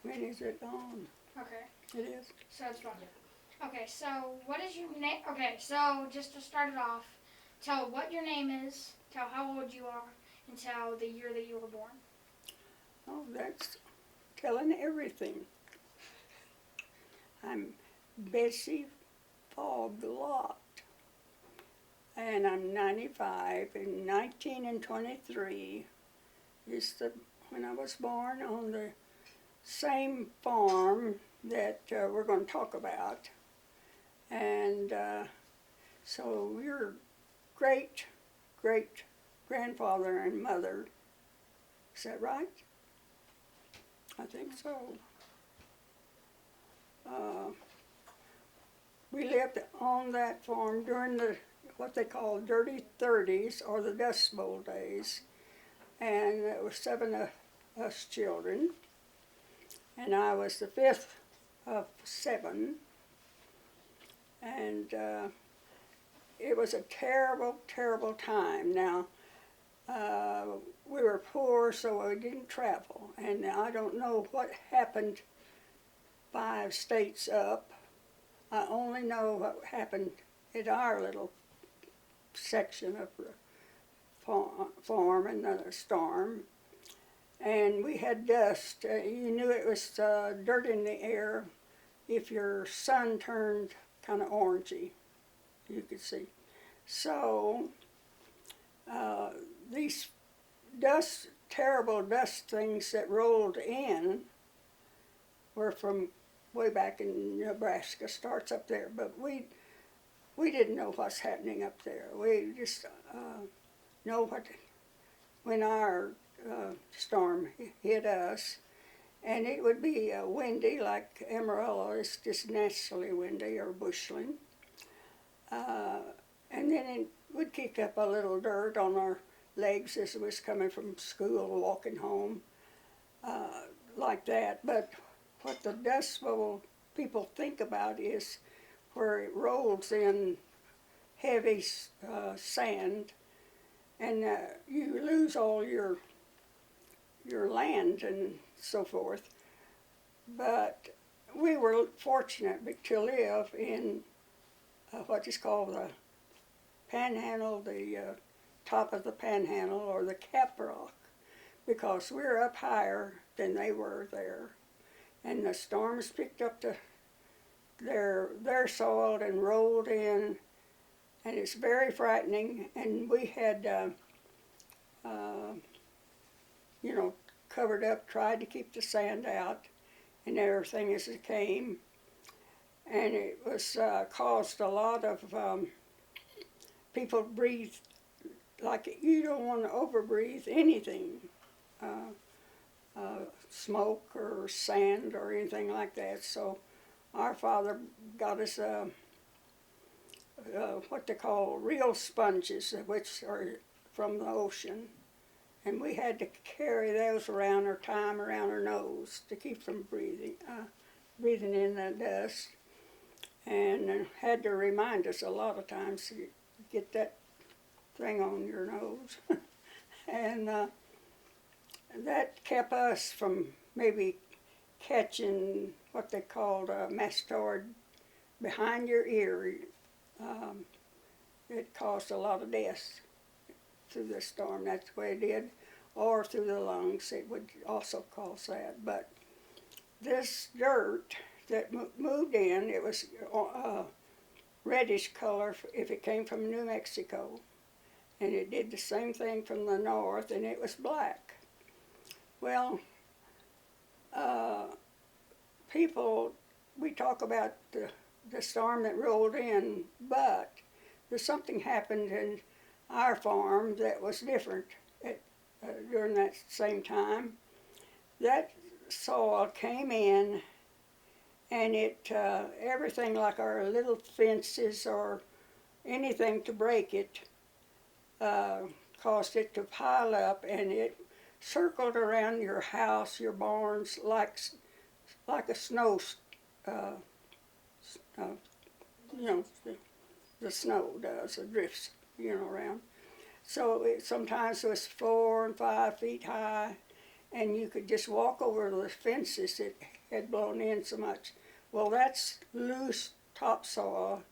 When is it on? Okay. It is. So it's fun. Okay, so what is your name? Okay, so just to start it off, tell what your name is, tell how old you are, and tell the year that you were born. Oh, that's telling everything. I'm Bessie Foglot, and I'm 95, and 19 and 23 is when I was born on the same farm that we're going to talk about. And so your great great grandfather and mother, is that right? I think so. Uh, we lived on that farm during the what they call dirty 30s or the Dust Bowl days, and there were 7 of us children, and I was the 5th of 7, and it was a terrible, terrible time. Now, we were poor, so we didn't travel, and I don't know what happened 5 states up. I only know what happened at our little section of the farm in the storm. And we had dust. You knew it was dirt in the air. If your sun turned kind of orangey, you could see. So these terrible dust things that rolled in were from way back in Nebraska, starts up there. But we didn't know what's happening up there. We just know when our storm hit us, and it would be windy, like Amarillo is just naturally windy, or Bushland. And then it would kick up a little dirt on our legs as it was coming from school, walking home, like that. But what the Dust Bowl people think about is where it rolls in heavy sand, and you lose all your land and so forth. But we were fortunate to live in what is called the Panhandle, the top of the Panhandle, or the Cap Rock, because we're up higher than they were there. And the storms picked up their soil and rolled in, and it's very frightening. And we had, covered up, tried to keep the sand out and everything as it came. And it was caused a lot of people breathe like you don't want to overbreathe anything, smoke or sand or anything like that. So our father got us what they call real sponges, which are from the ocean, and we had to carry those around or tie them around our nose to keep from breathing in the dust, and had to remind us a lot of times to get that thing on your nose. And that kept us from maybe catching what they called a mastoid behind your ear. It caused a lot of deaths through the storm. That's the way it did. Or through the lungs, it would also cause that. But this dirt that moved in, it was reddish color if it came from New Mexico. And it did the same thing from the north, and it was black. Well, we talk about the storm that rolled in, but there's something happened in our farm that was different during that same time. That soil came in, and it everything like our little fences or anything to break it caused it to pile up, and it circled around your house, your barns, like a snow, the snow does, it drifts, around. So sometimes it was 4 and 5 feet high, and you could just walk over the fences that had blown in so much. Well, that's loose topsoil,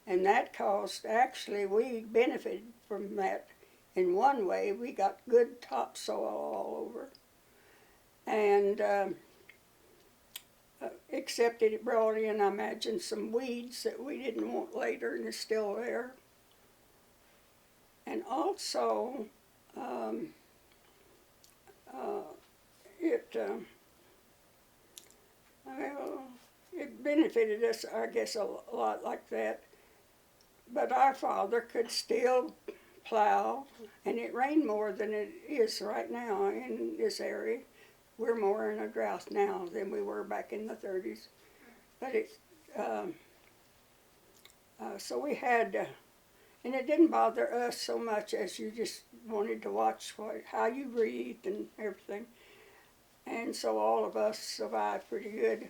and that caused, actually, we benefited from that in one way. We got good topsoil all over. And except that it brought in, I imagine, some weeds that we didn't want later, and it's still there. And also, it well, it benefited us, I guess, a lot like that. But our father could still plow, and it rained more than it is right now in this area. We're more in a drought now than we were back in the 30s. But so we had, and it didn't bother us so much as you just wanted to watch how you breathed and everything. And so all of us survived pretty good.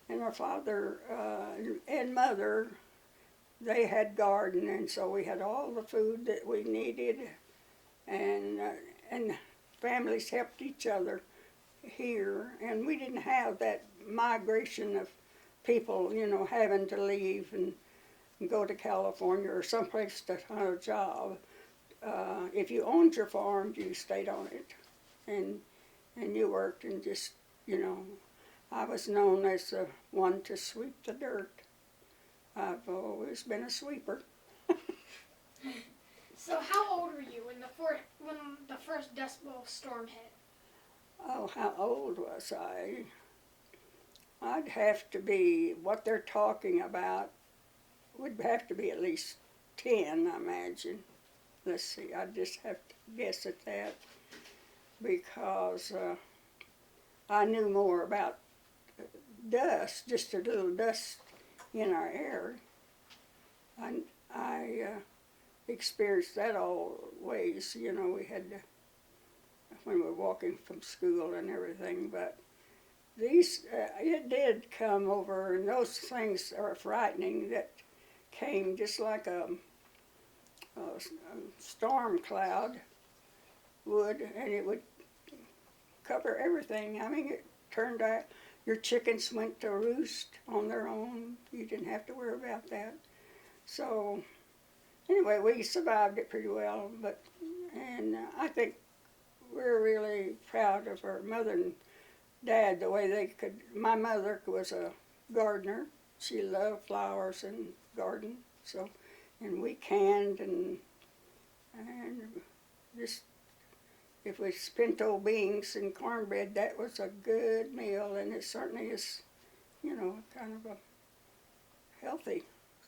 And our father and mother, they had garden, and so we had all the food that we needed, and families helped each other here, and we didn't have that migration of people, you know, having to leave and go to California or someplace to find a job. If you owned your farm, you stayed on it, and you worked, and just, you know, I was known as the one to sweep the dirt. I've always been a sweeper. So how old were you when the first Dust Bowl storm hit? Oh, how old was I? I'd have to be, what they're talking about would have to be at least 10, I imagine. Let's see, I just have to guess at that, because I knew more about dust, just a little dust in our air. I experienced that always, you know, we had to, when we were walking from school and everything, but these, it did come over, and those things are frightening, that came just like a storm cloud would, and it would cover everything. I mean, it turned out your chickens went to roost on their own. You didn't have to worry about that. So anyway, we survived it pretty well, and I think we're really proud of our mother and dad, the way they could. My mother was a gardener. She loved flowers and garden, so, and we canned and just, if we pinto beans and cornbread, that was a good meal, and it certainly is, you know, kind of a healthy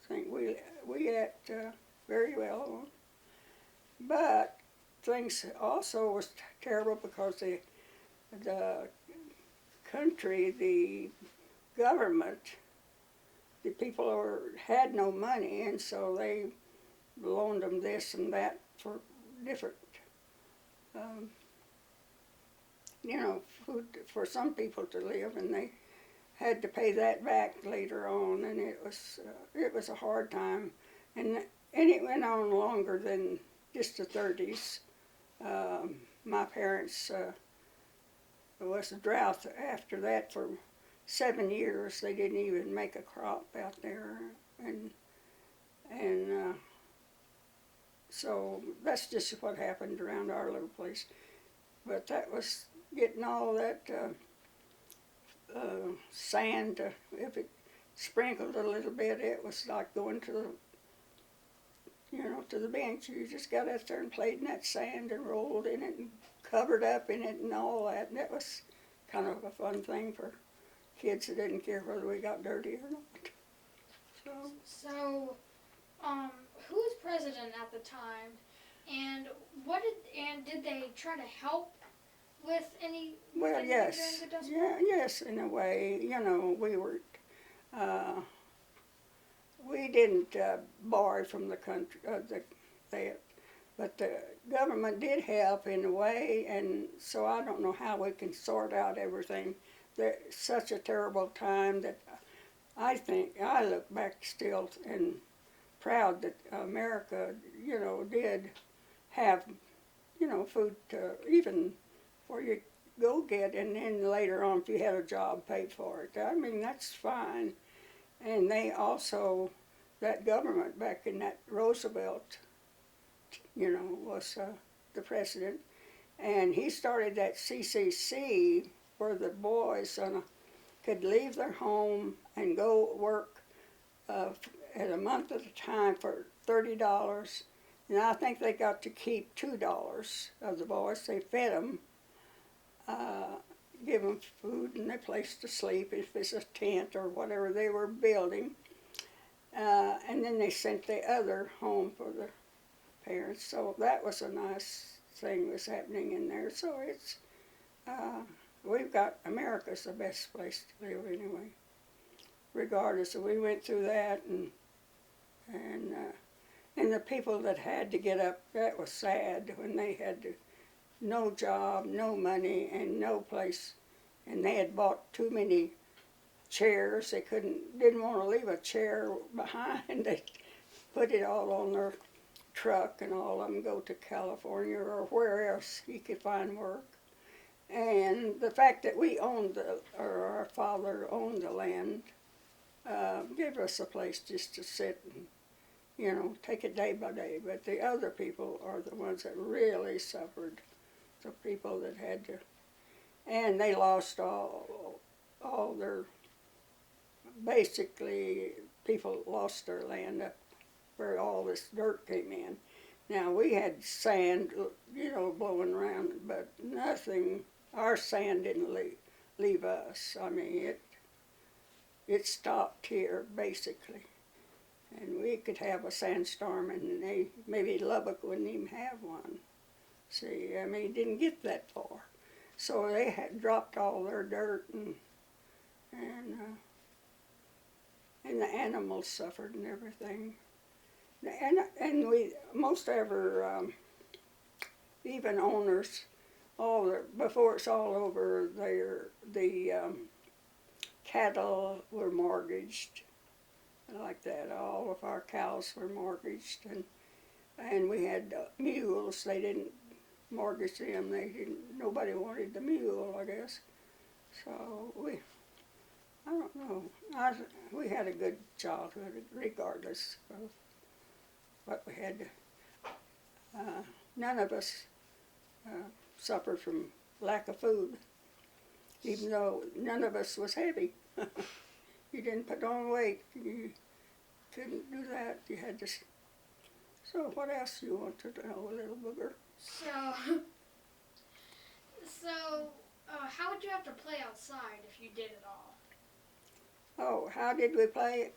thing. We ate very well, but things also was terrible because the country, the government, the people had no money, and so they loaned them this and that for different, you know, food for some people to live, and they had to pay that back later on, and it was a hard time, and it went on longer than just the 30s. My parents, there was a drought after that for 7 years. They didn't even make a crop out there, and so that's just what happened around our little place. But that was getting all that sand. If it sprinkled a little bit, it was like going to the, you know, to the bench. You just got out there and played in that sand and rolled in it and covered up in it and all that. And that was kind of a fun thing for kids that didn't care whether we got dirty or not. So, who was president at the time, and did they try to help with any? Well, anything yes, during the Dust Bowl? yeah, yes, in a way. You know, we didn't borrow from the country, but the government did help in a way, and so I don't know how we can sort out everything. There's such a terrible time that I think I look back still and proud that America, you know, did have, you know, food to, even for your go get, and then later on, if you had a job, paid for it. I mean, that's fine. And they also, that government back in that Roosevelt, was the president, and he started that CCC where the boys could leave their home and go work at a month at a time for $30. And I think they got to keep $2 of the boys. They fed them, give them food and a place to sleep if it's a tent or whatever they were building. And then they sent the other home for the parents. So that was a nice thing was happening in there. So it's, we've got, America's the best place to live anyway. Regardless, so we went through that, and the people that had to get up, that was sad when they had to, no job, no money, and no place, and they had bought too many chairs. They didn't want to leave a chair behind. They put it all on their truck, and all of them go to California or where else he could find work. And the fact that we owned or our father owned the land, gave us a place just to sit and, take it day by day. But the other people are the ones that really suffered, the people that had to, and they lost all their, basically, people lost their land up where all this dirt came in. Now, we had sand, blowing around, but nothing, our sand didn't leave us. I mean, it stopped here, basically. And we could have a sandstorm, and maybe Lubbock wouldn't even have one. See, I mean, it didn't get that far. So they had dropped all their dirt, and the animals suffered and everything. And most of our, even owners, before it's all over, the cattle were mortgaged, like that. All of our cows were mortgaged, and we had mules. They didn't mortgage them. Nobody wanted the mule, I guess. So I don't know. We had a good childhood, regardless of what we had. None of us suffered from lack of food, even though none of us was heavy. You didn't put on weight. You couldn't do that. You had to. So what else do you want to know, little booger? So, how would you have to play outside if you did it all? Oh, how did we play?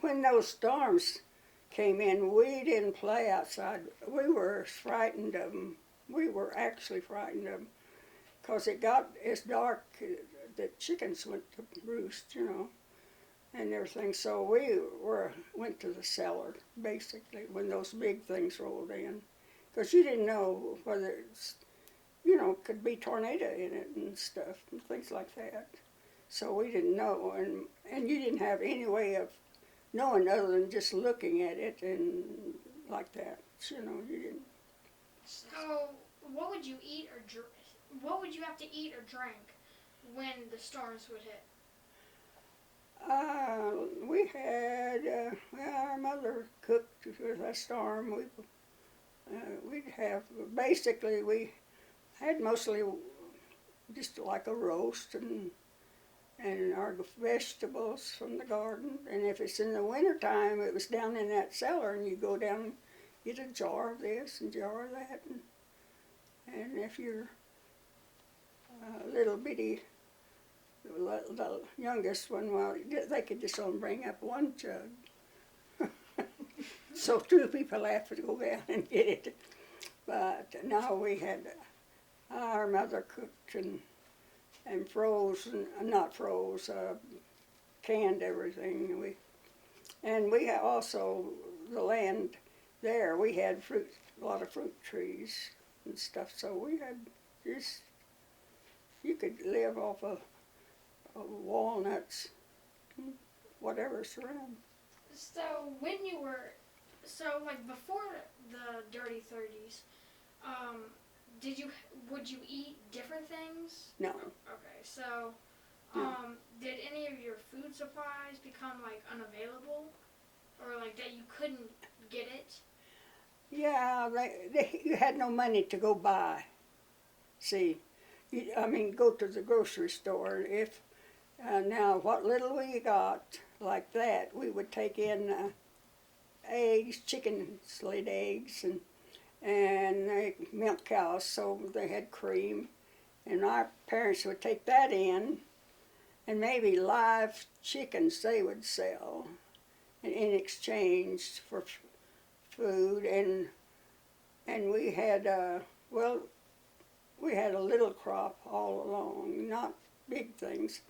When those storms came in, we didn't play outside. We were frightened of them. We were actually frightened of them because it got as dark. The chickens went to roost, and everything. So we went to the cellar, basically, when those big things rolled in. Because you didn't know whether it's, could be tornado in it and stuff, and things like that. So we didn't know, and you didn't have any way of knowing other than just looking at it and like that. You didn't. So what would you eat or drink? What would you have to eat or drink when the storms would hit? We had, our mother cooked for that storm. We'd have, basically we had mostly just like a roast and our vegetables from the garden. And if it's in the wintertime, it was down in that cellar, and you go down and get a jar of this and jar of that. And if you're little bitty, the youngest one, well, they could just only bring up one jug. So two people have to go down and get it. But now we had, our mother cooked and froze, not froze, canned everything. And we also, the land there, we had a lot of fruit trees and stuff. So we had just, you could live off of walnuts, whatever's around. So when you were, like before the dirty 30s, would you eat different things? No. Okay, so, No. did any of your food supplies become like unavailable, or like that you couldn't get it? Yeah, you had no money to go buy. See, go to the grocery store. If now what little we got like that, we would take in eggs, chickens laid eggs, and they milk cows, so they had cream, and our parents would take that in, and maybe live chickens they would sell in exchange for food, and we had we had a little crop all along, not big things,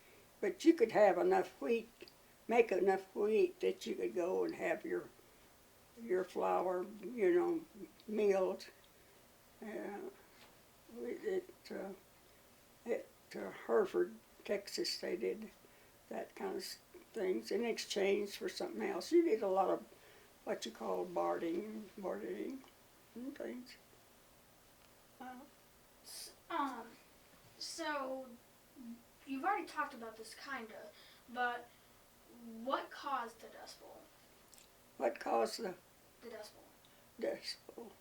but you could have enough wheat, make enough wheat that you could go and have your flour, milled. At Hereford, Texas, they did that kind of things in exchange for something else. You did a lot of what you call bartering and things. So you've already talked about this kinda, but what caused the Dust Bowl? What caused the The Dust Bowl. Dust Bowl?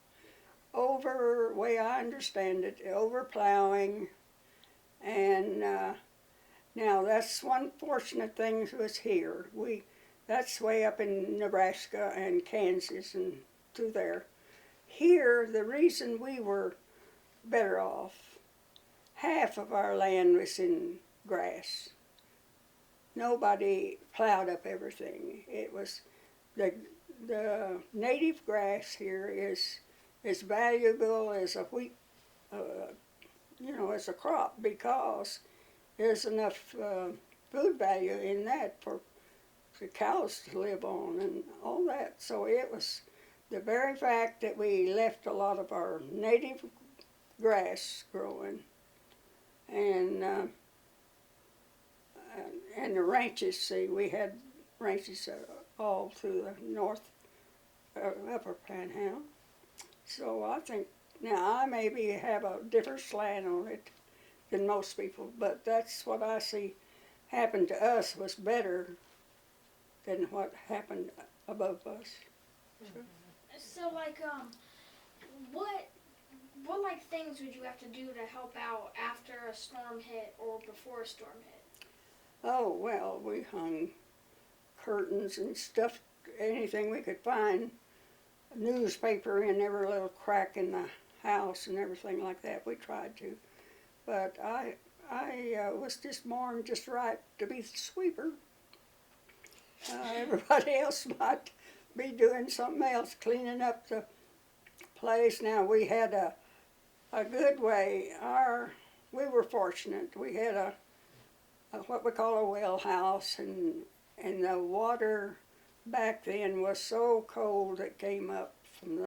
Way I understand it, over plowing, and now that's one fortunate thing was here. That's way up in Nebraska and Kansas and through there. Here, the reason we were better off, half of our land was in grass. Nobody plowed up everything. It was the native grass here is as valuable as a wheat, as a crop, because there's enough food value in that for the cows to live on and all that. So it was the very fact that we left a lot of our native grass growing, and the ranches. See, we had ranches all through the north upper Panhandle. So I think now I maybe have a different slant on it than most people, but that's what I see happened to us was better than what happened above us. So like what like things would you have to do to help out after a storm hit or before a storm hit? Oh, well, we hung curtains and stuff, anything we could find, newspaper in every little crack in the house and everything like that. We tried to. But I was just born just right to be the sweeper. Everybody else might be doing something else, cleaning up the place. Now, we had a good way. We were fortunate. We had a what we call a well house, and the water back then was so cold it came up from the